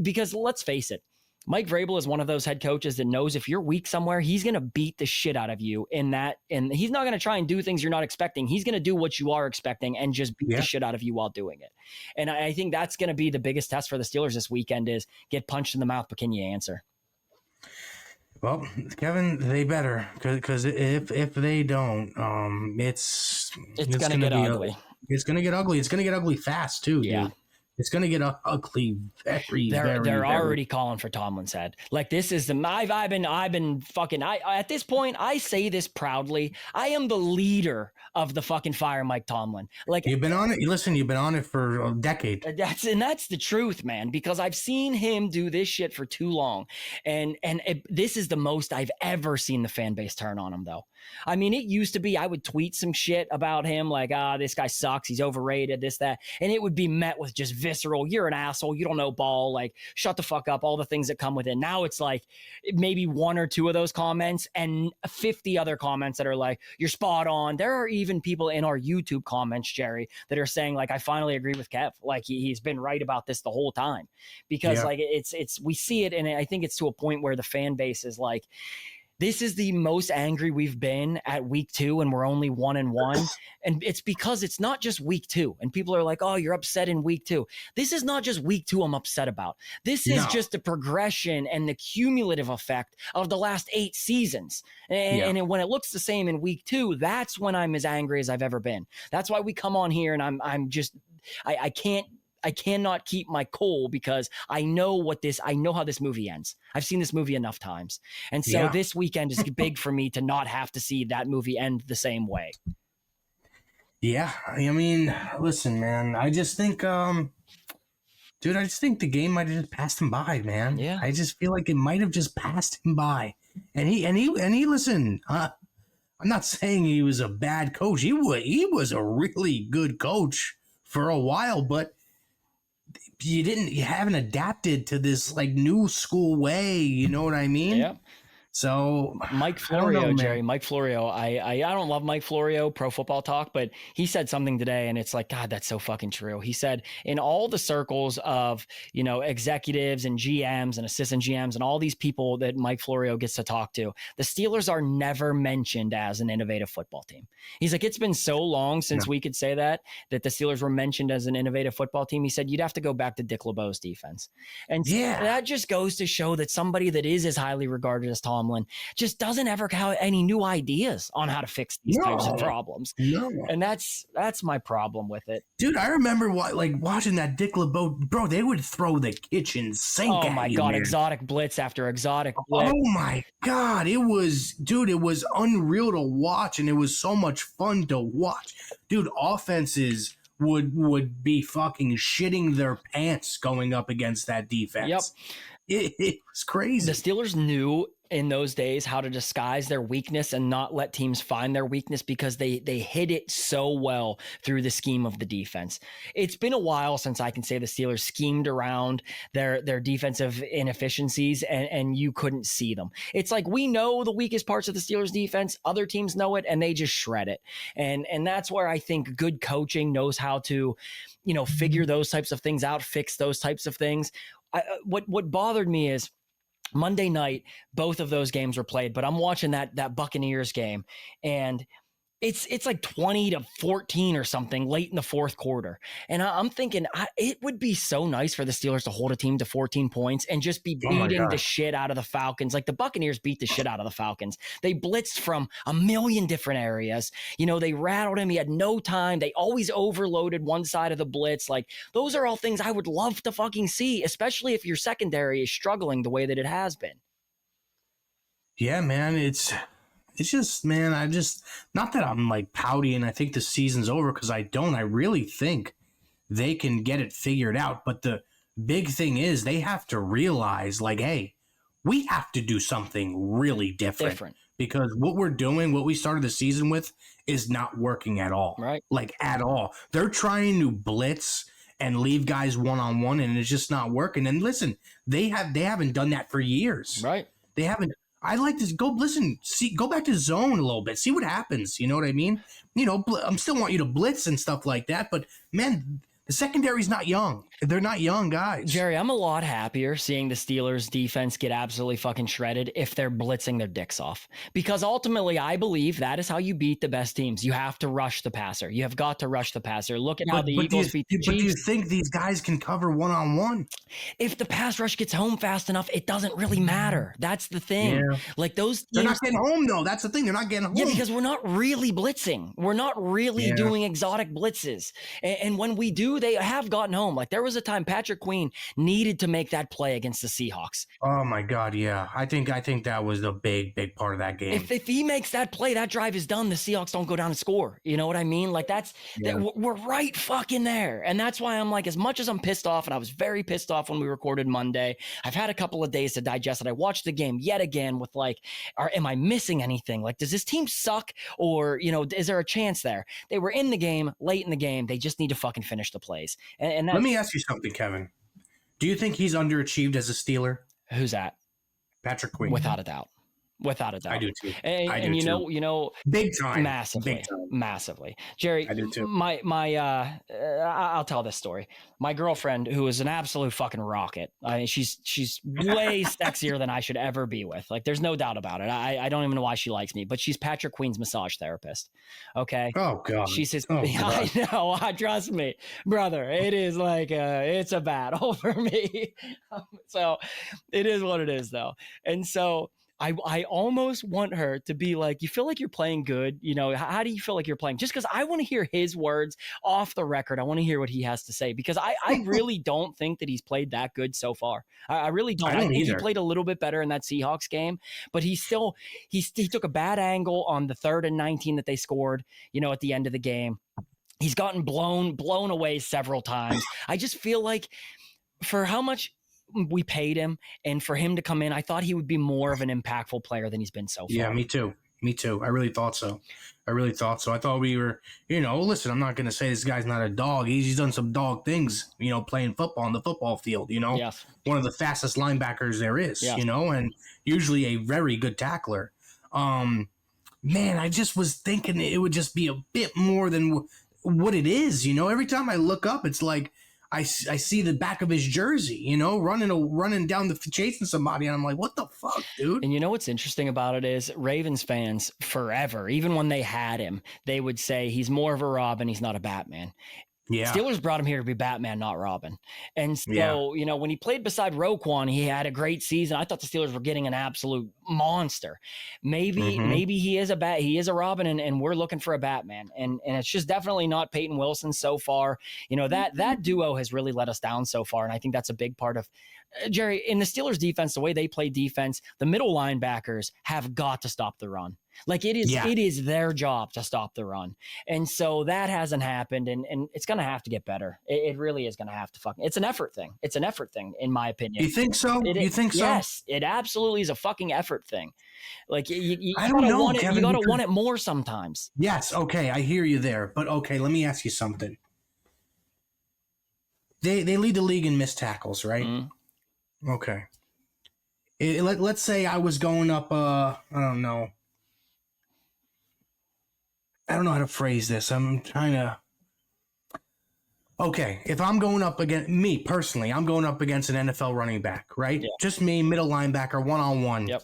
because let's face it, Mike Vrabel is one of those head coaches that knows if you're weak somewhere, he's going to beat the shit out of you in that. And he's not going to try and do things you're not expecting. He's going to do what you are expecting and just beat the shit out of you while doing it. And I think that's going to be the biggest test for the Steelers this weekend, is get punched in the mouth, but can you answer? Well, Kevin, they better, because if they don't, it's going to get ugly. It's going to get ugly. It's going to get ugly fast too, dude. It's going to get ugly they're already calling for Tomlin's head. Like, this is I've been fucking, at this point, I say this proudly. I am the leader of the fucking Fire Mike Tomlin. Like, you've been on it. Listen, you've been on it for a decade. That's the truth, man, because I've seen him do this shit for too long. And this is the most I've ever seen the fan base turn on him, though. I mean, it used to be, I would tweet some shit about him, like, this guy sucks, he's overrated, this, that. And it would be met with just visceral, you're an asshole, you don't know ball, like, shut the fuck up, all the things that come with it. Now it's like maybe 1 or 2 of those comments and 50 other comments that are like, you're spot on. There are even people in our YouTube comments, Jerry, that are saying, like, I finally agree with Kev. Like, he's been right about this the whole time. Because like, it's we see it, and I think it's to a point where the fan base is like, this is the most angry we've been at week 2, and we're only 1-1. And it's because it's not just week 2. And people are like, oh, you're upset in week 2. This is not just week 2 I'm upset about. This is just the progression and the cumulative effect of the last 8 seasons. And when it looks the same in week 2, that's when I'm as angry as I've ever been. That's why we come on here and I'm just, I cannot keep my cool, because I know how this movie ends. I've seen this movie enough times. And so this weekend is big for me to not have to see that movie end the same way. Yeah. I mean, listen, man, I just think, the game might have just passed him by, man. Yeah. I just feel like it might have just passed him by. And he listen, I'm not saying he was a bad coach. He was a really good coach for a while, but you haven't adapted to this like new school way, you know what I mean? Yeah. So Mike Florio, Jerry, Mike Florio. I don't love Mike Florio, Pro Football Talk, but he said something today, and it's like, God, that's so fucking true. He said, in all the circles of, executives and GMs and assistant GMs and all these people that Mike Florio gets to talk to, the Steelers are never mentioned as an innovative football team. He's like, it's been so long since we could say that the Steelers were mentioned as an innovative football team. He said, you'd have to go back to Dick LeBeau's defense. And that just goes to show that somebody that is as highly regarded as Tom Tomlin just doesn't ever have any new ideas on how to fix these types of problems. No. And that's my problem with it. Dude, I remember watching that Dick LeBeau. Bro, they would throw the kitchen sink Oh at my you, God, man. exotic blitz after exotic blitz. Oh my God, it was unreal to watch, and it was so much fun to watch. Dude, offenses would be fucking shitting their pants going up against that defense. Yep. It was crazy. The Steelers knew in those days how to disguise their weakness and not let teams find their weakness because they hid it so well through the scheme of the defense. It's been a while since I can say the Steelers schemed around their defensive inefficiencies and you couldn't see them. It's like we know the weakest parts of the Steelers defense, other teams know it, and they just shred it. And that's where I think good coaching knows how to, figure those types of things out, fix those types of things. What bothered me is Monday night, both of those games were played, but I'm watching that Buccaneers game, and it's like 20-14 or something late in the fourth quarter. And I'm thinking it would be so nice for the Steelers to hold a team to 14 points and just be beating the shit out of the Falcons. Like the Buccaneers beat the shit out of the Falcons. They blitzed from a million different areas. They rattled him. He had no time. They always overloaded one side of the blitz. Like those are all things I would love to fucking see, especially if your secondary is struggling the way that it has been. Yeah, man, it's just, man, not that I'm like pouty and I think the season's over, because I don't. I really think they can get it figured out. But the big thing is they have to realize, like, hey, we have to do something really different. Because what we're doing, what we started the season with, is not working at all. Right. Like at all. They're trying to blitz and leave guys one-on-one, and it's just not working. And listen, they haven't done that for years. Right. They haven't. I like to go go back to zone a little bit, see what happens. You know what I mean? I'm still want you to blitz and stuff like that, but man, the secondary's not young. They're not young guys. Jerry, I'm a lot happier seeing the Steelers defense get absolutely fucking shredded if they're blitzing their dicks off. Because ultimately, I believe that is how you beat the best teams. You have to rush the passer. You have got to rush the passer. Look at how the Eagles beat the Chiefs. But do you think these guys can cover one-on-one? If the pass rush gets home fast enough, it doesn't really matter. That's the thing. Yeah. Like those teams, they're not getting home, though. That's the thing. They're not getting home. Yeah, because we're not really blitzing. We're not really doing exotic blitzes. And when we do, they have gotten home. Like there was a time Patrick Queen needed to make that play against the Seahawks. Oh my God, yeah. I think that was the big part of that game. If he makes that play, that drive is done. The Seahawks don't go down and score. You know what I mean? Like that we're right fucking there. And that's why I'm like, as much as I'm pissed off, and I was very pissed off when we recorded Monday, I've had a couple of days to digest it. I watched the game yet again with like, am I missing anything? Like, does this team suck? Or, is there a chance there? They were in the game, late in the game. They just need to fucking finish the plays. And let me ask you something, Kevin. Do you think he's underachieved as a Steeler? Who's that? Patrick Queen. Without a doubt. I do too. And you know, big time, massively. Jerry, I do too. I'll tell this story. My girlfriend, who is an absolute fucking rocket. She's way sexier than I should ever be with. Like, there's no doubt about it. I don't even know why she likes me, but she's Patrick Queen's massage therapist. Okay. Oh God. She says, I know. Trust me, brother. It is like it's a battle for me. So it is what it is, though, and so. I almost want her to be like, you feel like you're playing good? How do you feel like you're playing? Just because I want to hear his words off the record. I want to hear what he has to say, because I really don't think that he's played that good so far. I really don't. I think he played a little bit better in that Seahawks game, but he took a bad angle on the 3rd and 19 that they scored, at the end of the game. He's gotten blown away several times. I just feel like for how much we paid him, and for him to come in, I thought he would be more of an impactful player than he's been so far. Yeah, me too. I really thought so. I thought we were, listen, I'm not going to say this guy's not a dog. He's done some dog things, playing football on the football field, Yes. One of the fastest linebackers there is, and usually a very good tackler. Man, I just was thinking it would just be a bit more than what it is. Every time I look up, it's like, I see the back of his jersey, running down chasing somebody, and I'm like, what the fuck, dude? And what's interesting about it is Ravens fans forever, even when they had him, they would say he's more of a Robin, he's not a Batman. Yeah. Steelers brought him here to be Batman, not Robin. And so, Yeah. you know, when he played beside Roquan, he had a great season. I thought the Steelers were getting an absolute monster. Maybe he is a Robin, and we're looking for a Batman. And it's just definitely not Peyton Wilson so far. You know, that duo has really let us down so far. And I think that's a big part of Jerry, in the Steelers defense, the way they play defense, the middle linebackers have got to stop the run. Like it is their job to stop the run. And so that hasn't happened, and it's going to have to get better. It really is going to have to it's an effort thing. It's an effort thing, in my opinion. You think so? You think so? Yes, it absolutely is a fucking effort thing. Like you I don't know, want it, Kevin, you got to want it more sometimes. Yes. Okay. I hear you there. But okay, let me ask you something. They lead the league in missed tackles, right? Mm-hmm. Okay. Let's say I was going up, I don't know how to phrase this. I'm trying to. Okay, if I'm going up against me personally, I'm going up against an NFL running back, right? Yeah. Just me, middle linebacker, 1-on-1. Yep.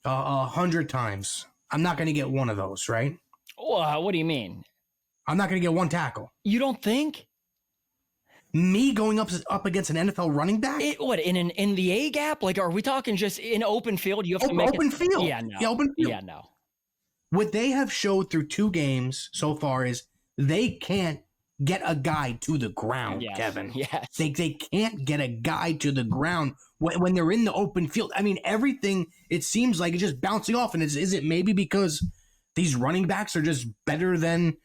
100 times. I'm not going to get one of those, right? What do you mean? I'm not going to get one tackle. You don't think? Me going up against an NFL running back? In the A gap? Like, are we talking just in open field? You have to make open field. Yeah, no. Yeah, open field. Yeah, no. What they have showed through 2 games so far is they can't get a guy to the ground, Yes. Kevin. Yes. They can't get a guy to the ground when they're in the open field. I mean, everything, it seems like it's just bouncing off. And is it maybe because these running backs are just better than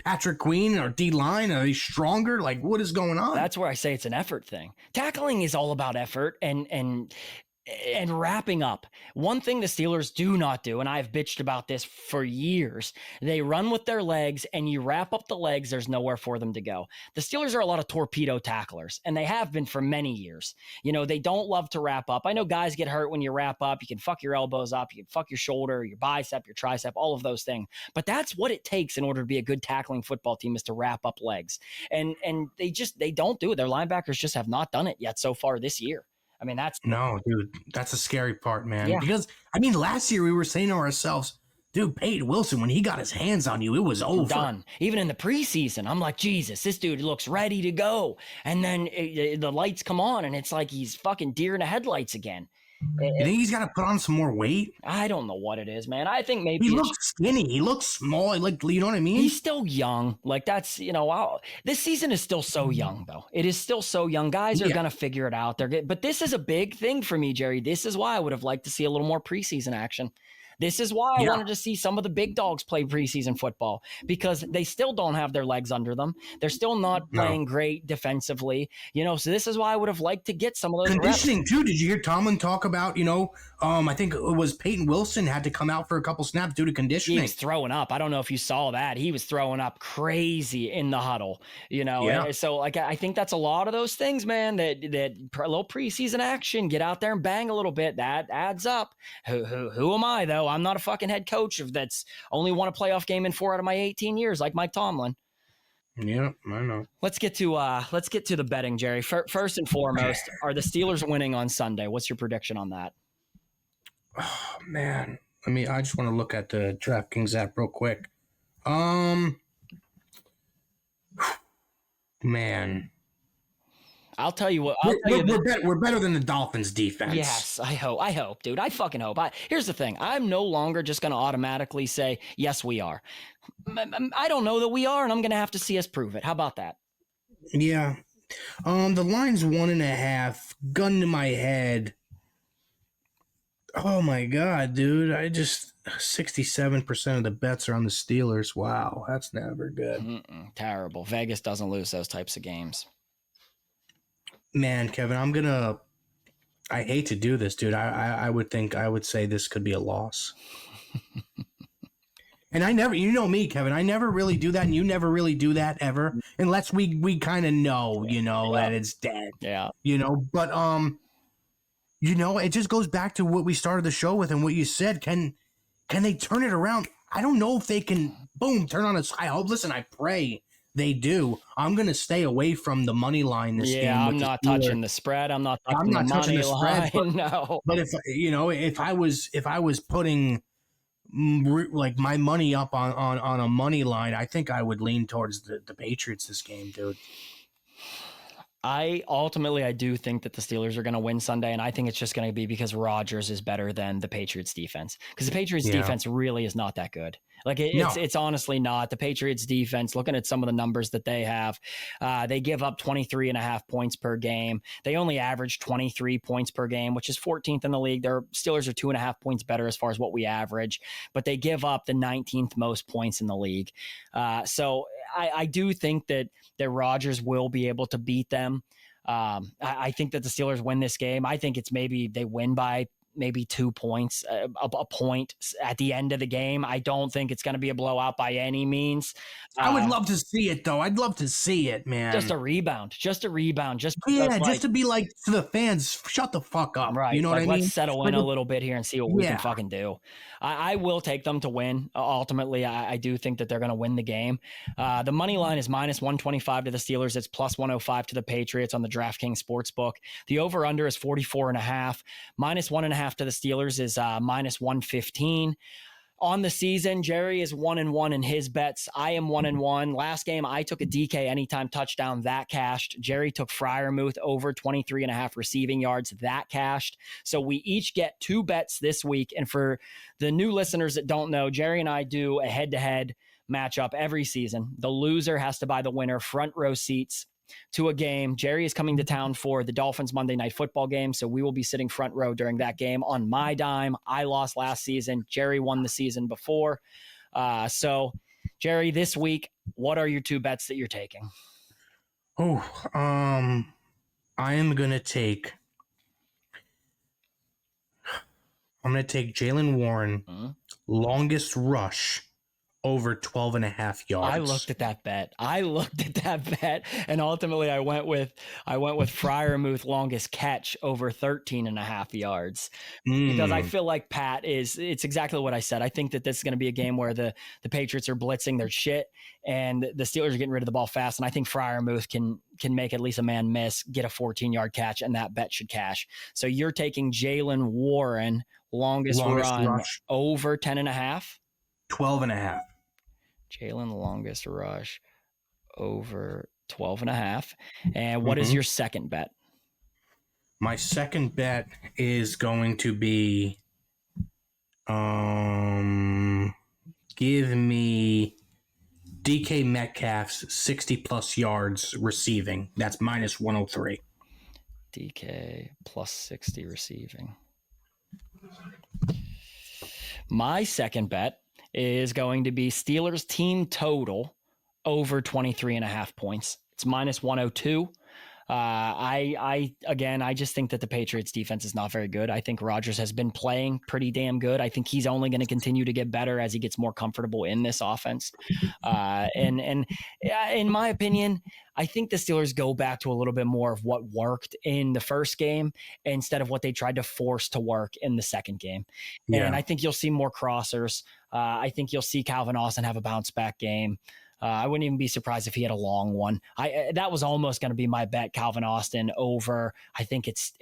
Patrick Queen or D-line? Are they stronger? Like, what is going on? That's where I say it's an effort thing. Tackling is all about effort and wrapping up. One thing the Steelers do not do, and I've bitched about this for years, they run with their legs, and you wrap up the legs, there's nowhere for them to go. The Steelers are a lot of torpedo tacklers, and they have been for many years. You know, they don't love to wrap up. I know guys get hurt when you wrap up. You can fuck your elbows up, you can fuck your shoulder, your bicep, your tricep, all of those things. But that's what it takes in order to be a good tackling football team, is to wrap up legs. And they don't do it. Their linebackers just have not done it yet so far this year. I mean, No, dude, that's a scary part, man. Yeah. Because, I mean, last year we were saying to ourselves, dude, Peyton Wilson, when he got his hands on you, it was over. Done. Even in the preseason, I'm like, Jesus, this dude looks ready to go. And then the lights come on, and it's like he's fucking deer in the headlights again. You think he's got to put on some more weight? I don't know what it is, man. I think maybe He looks skinny. He looks small. Like, you know what I mean? he's still young. Like, that's, you know, this season is still so young, though. It is still so young. Guys are going to figure it out. But this is a big thing for me, Jerry. This is why I would have liked to see a little more preseason action. This is why I wanted to see some of the big dogs play preseason football, because they still don't have their legs under them. They're still not playing great defensively, you know. So this is why I would have liked to get some of those conditioning reps. too. Did you hear Tomlin talk about, you know, I think it was Peyton Wilson had to come out for a couple snaps due to conditioning. He was throwing up. I don't know if you saw that. He was throwing up crazy in the huddle, you know. Yeah. So like, I think that's a lot of those things, man, that a little preseason action, get out there and bang a little bit, that adds up. Who am I, though? I'm not a fucking head coach that's only won a playoff game in 4 out of my 18 years, like Mike Tomlin. Yeah, I know. Let's get to the betting, Jerry. First and foremost, are the Steelers winning on Sunday? What's your prediction on that? Oh man, I just want to look at the DraftKings app real quick. Man, I'll tell you what. We're better than the Dolphins' defense. Yes, I hope, dude. I fucking hope. Here's the thing. I'm no longer just going to automatically say, yes, we are. I don't know that we are, and I'm going to have to see us prove it. How about that? Yeah. The line's 1.5. Gun to my head. Oh my God, dude. 67% of the bets are on the Steelers. Wow, that's never good. Terrible. Vegas doesn't lose those types of games. Man, Kevin, I hate to do this, dude. I would say this could be a loss. And you know me, Kevin, I never really do that, and you never really do that ever, unless we kind of know, you know, that it's dead. Yeah. You know, but you know, it just goes back to what we started the show with and what you said. Can they turn it around? I don't know if they can, turn on its. I hope, listen, I pray they do. I'm going to stay away from the money line this game. Yeah, I'm not touching the spread. I'm not touching the money line. No. But if I was putting like my money up on a money line, I think I would lean towards the Patriots this game, dude. I do think that the Steelers are going to win Sunday, and I think it's just going to be because Rodgers is better than the Patriots defense, because the Patriots defense really is not that good. Like it's honestly not. The Patriots defense, looking at some of the numbers that they have, they give up 23.5 points per game. They only average 23 points per game, which is 14th in the league. Their Steelers are 2.5 points better as far as what we average, but they give up the 19th most points in the league. So I do think that Rodgers will be able to beat them. I think that the Steelers win this game. I think it's maybe they win by maybe 2 points, a point at the end of the game. I don't think it's going to be a blowout by any means. I would love to see it, though. I'd love to see it, man. Just a rebound. Just to be like to the fans, shut the fuck up. Right. You know what I mean? Let's settle in a little bit here and see what we can fucking do. I will take them to win. Ultimately, I do think that they're going to win the game. The money line is minus 125 to the Steelers. It's plus 105 to the Patriots on the DraftKings Sportsbook. The over-under is 44.5. Minus 1.5 to the Steelers is minus 115. On the season, Jerry is 1-1 in his bets. I am 1-1. Last game, I took a DK anytime touchdown. That cashed. Jerry took Freiermuth over 23.5 receiving yards. That cashed. So we each get 2 bets this week. And for the new listeners that don't know, Jerry and I do a head-to-head matchup every season. The loser has to buy the winner front row seats to a game. Jerry is coming to town for the Dolphins Monday Night Football game, so we will be sitting front row during that game on my dime. I lost last season. Jerry won the season before. So, Jerry, this week, what are your 2 bets that you're taking? I am gonna take. I'm gonna take Jaylen Warren longest rush over 12.5 yards. I looked at that bet. And ultimately I went with Freiermuth longest catch over 13.5 yards. Because I feel like it's exactly what I said. I think that this is going to be a game where the Patriots are blitzing their shit and the Steelers are getting rid of the ball fast. And I think Freiermuth can make at least a man miss, get a 14-yard catch, and that bet should cash. So you're taking Jaylen Warren longest rush over 10.5? 12.5. Jaylen longest rush over 12.5. And what is your second bet? My second bet is going to be give me DK Metcalf's 60 plus yards receiving. That's minus 103. DK plus 60 receiving. My second bet is going to be Steelers team total over 23.5 points. It's minus 102. I just think that the Patriots defense is not very good. I think Rodgers has been playing pretty damn good. I think he's only going to continue to get better as he gets more comfortable in this offense. And in my opinion, I think the Steelers go back to a little bit more of what worked in the first game instead of what they tried to force to work in the second game. Yeah. And I think you'll see more crossers. I think you'll see Calvin Austin have a bounce back game. I wouldn't even be surprised if he had a long one. That was almost going to be my bet, Calvin Austin over, I think it's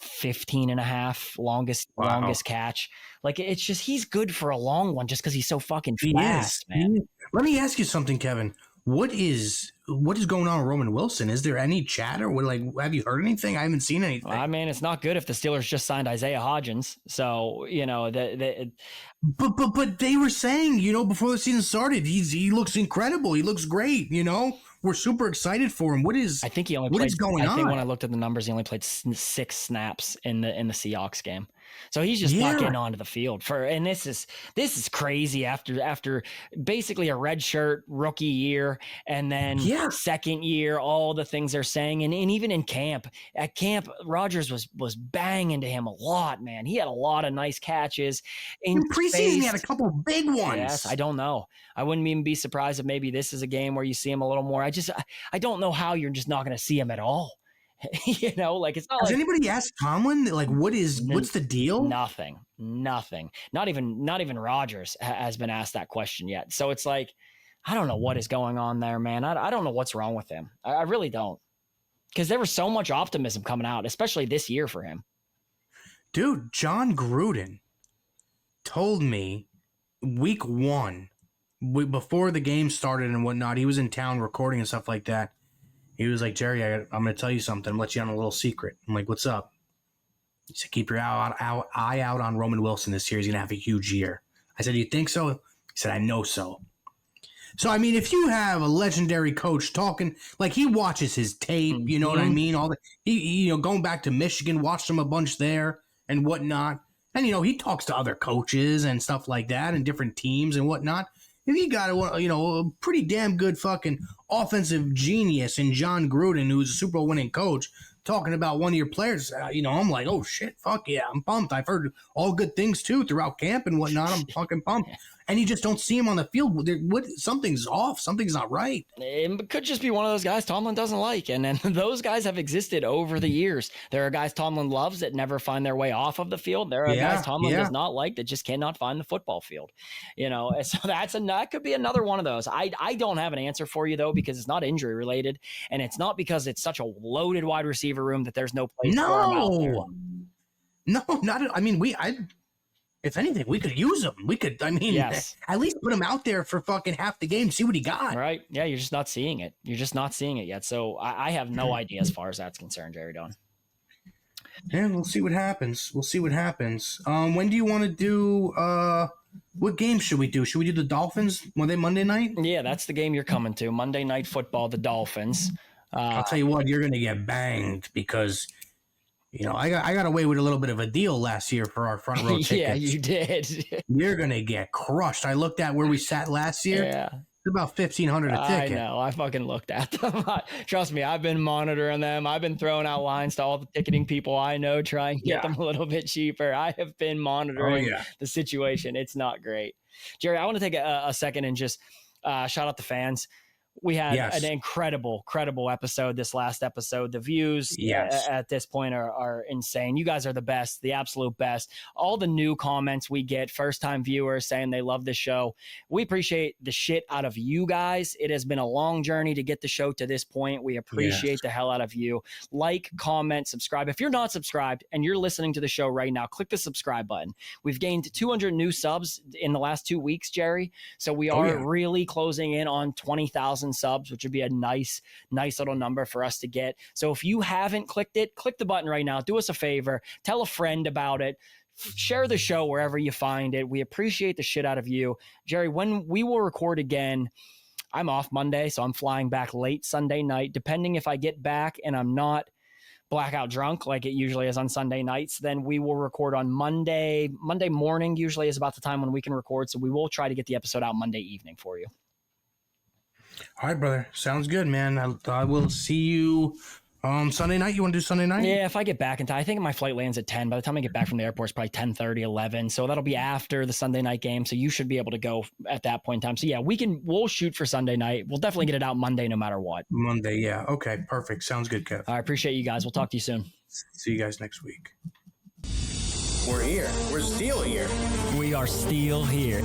15.5 longest catch. Like, it's just, he's good for a long one just because he's so fucking fast, man. Let me ask you something, Kevin. What is going on with Roman Wilson? Is there any chatter? Have you heard anything? I haven't seen anything. I mean, it's not good if the Steelers just signed Isaiah Hodgins. So, but they were saying, before the season started, he looks incredible. He looks great. We're super excited for him. What is going on? I think when I looked at the numbers, he only played 6 snaps in the Seahawks game. So he's just not getting onto the field and this is crazy after basically a redshirt rookie year and then second year, all the things they're saying. And even at camp, Rodgers was banging to him a lot, man. He had a lot of nice catches. In preseason, he had a couple of big ones. Yes, I don't know. I wouldn't even be surprised if maybe this is a game where you see him a little more. I don't know how you're just not going to see him at all. It's not. Has anybody asked Tomlin what's the deal? Nothing. Not even Rodgers has been asked that question yet. So it's like, I don't know what is going on there, man. I don't know what's wrong with him. I really don't, because there was so much optimism coming out, especially this year for him. Dude, John Gruden told me week one, before the game started and whatnot, he was in town recording and stuff like that. He was like, Jerry, I'm going to tell you something. I'm let you on a little secret. I'm like, what's up? He said, keep your eye out on Roman Wilson this year. He's going to have a huge year. I said, you think so? He said, I know so. So, I mean, if you have a legendary coach talking, like he watches his tape, you know what I mean? All the, he going back to Michigan, watched him a bunch there and whatnot. And, he talks to other coaches and stuff like that and different teams and whatnot. If you got a pretty damn good fucking offensive genius in John Gruden, who's a Super Bowl winning coach, talking about one of your players, I'm like, oh shit, fuck yeah, I'm pumped. I've heard all good things too throughout camp and whatnot. I'm fucking pumped. And you just don't see him on the field. Something's off. Something's not right. It could just be one of those guys Tomlin doesn't like. And then those guys have existed over the years. There are guys Tomlin loves that never find their way off of the field. There are guys Tomlin does not like that just cannot find the football field. So that could be another one of those. I don't have an answer for you, though, because it's not injury related. And it's not because it's such a loaded wide receiver room that there's no place for him out there. No, not. I mean, if anything, we could use him. We could, at least put him out there for fucking half the game, see what he got. Right. Yeah, you're just not seeing it. You're just not seeing it yet. So I have no idea as far as that's concerned, Jerry Don. Yeah, we'll see what happens. When do you want to do, what game should we do? Should we do the Dolphins? Were they Monday night? Yeah, that's the game you're coming to. Monday Night Football, the Dolphins. I'll tell you what, you're going to get banged because... I got away with a little bit of a deal last year for our front row tickets. Yeah, you did. You're going to get crushed. I looked at where we sat last year. Yeah. It's about $1,500 a ticket. I know. I fucking looked at them. Trust me, I've been monitoring them. I've been throwing out lines to all the ticketing people I know, trying to get them a little bit cheaper. I have been monitoring the situation. It's not great. Jerry, I want to take a second and just shout out the fans. We had an incredible episode this last episode. The views at this point are insane. You guys are the best, the absolute best. All the new comments we get, first-time viewers saying they love the show. We appreciate the shit out of you guys. It has been a long journey to get the show to this point. We appreciate the hell out of you. Like, comment, subscribe. If you're not subscribed and you're listening to the show right now, click the subscribe button. We've gained 200 new subs in the last 2 weeks, Jerry. So we are really closing in on 20,000 subs, which would be a nice little number for us to get. So if you haven't clicked it, click the button right now. Do us a favor. Tell a friend about it. Share the show wherever you find it. We appreciate the shit out of you. Jerry, when we will record again, I'm off Monday, so I'm flying back late Sunday night. Depending if I get back and I'm not blackout drunk like it usually is on Sunday nights, then we will record on Monday. Monday morning usually is about the time when we can record, so we will try to get the episode out Monday evening for you. All right, brother. Sounds good, man. I will see you Sunday night. You want to do Sunday night? Yeah, if I get back in time. I think my flight lands at 10. By the time I get back from the airport, it's probably 10:30, 11. So that'll be after the Sunday night game. So you should be able to go at that point in time. So yeah, we'll shoot for Sunday night. We'll definitely get it out Monday no matter what. Monday, yeah. Okay, perfect. Sounds good, Kev. I appreciate you guys. We'll talk to you soon. See you guys next week. We're here. We're still here. We are still here.